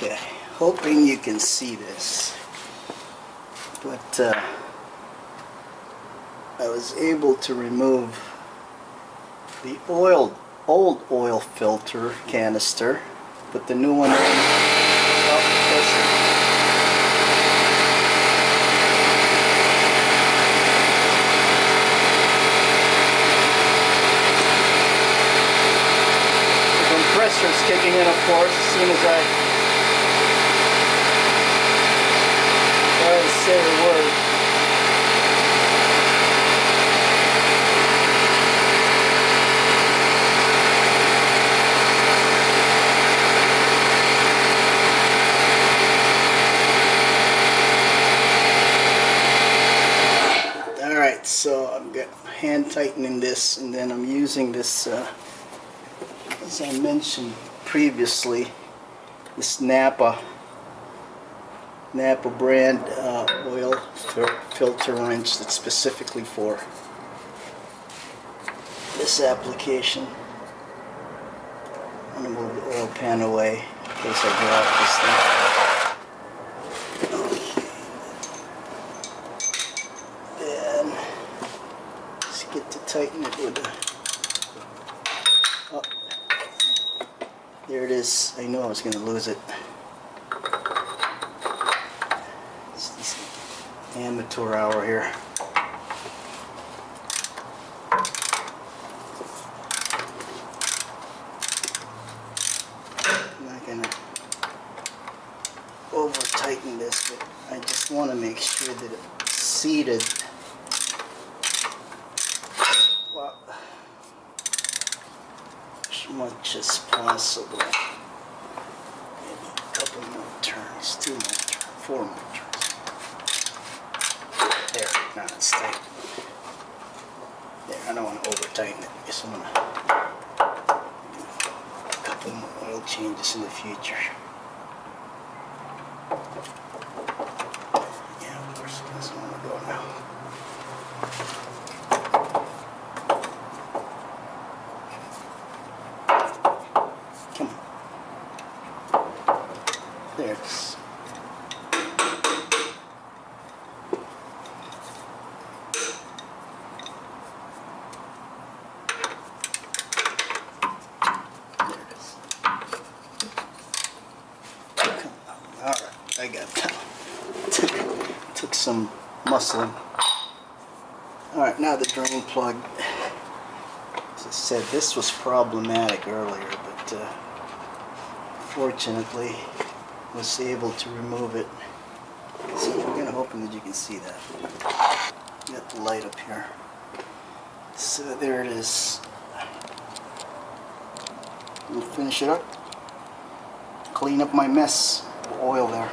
Okay, hoping you can see this, but I was able to remove the old oil filter canister, put the new one in. Compressor's kicking in, of course, as soon as I try to say a word. Alright, so I'm hand tightening this, and then I'm using this as I mentioned previously, this Napa brand oil filter wrench that's specifically for this application. I'm going to move the oil pan away in case I drop this thing. Then let's get to tighten it with the there it is. I knew I was going to lose it. It's this amateur hour here. I'm not going to over tighten this, but I just want to make sure that it's seated well, as much as possible. Maybe a couple more turns, 2 more turns, 4 more turns. There, now it's tight. There, I don't want to over tighten it. I just want to do a couple more oil changes in the future. Yeah, of course, it doesn't want to go now. There it is. There it is. Alright, I got that. Took some muscling. Alright, now the drain plug. As I said, this was problematic earlier, but fortunately was able to remove it. So I'm kind of hoping that you can see that. Got the light up here. So there it is. We'll finish it up. Clean up my mess of oil there.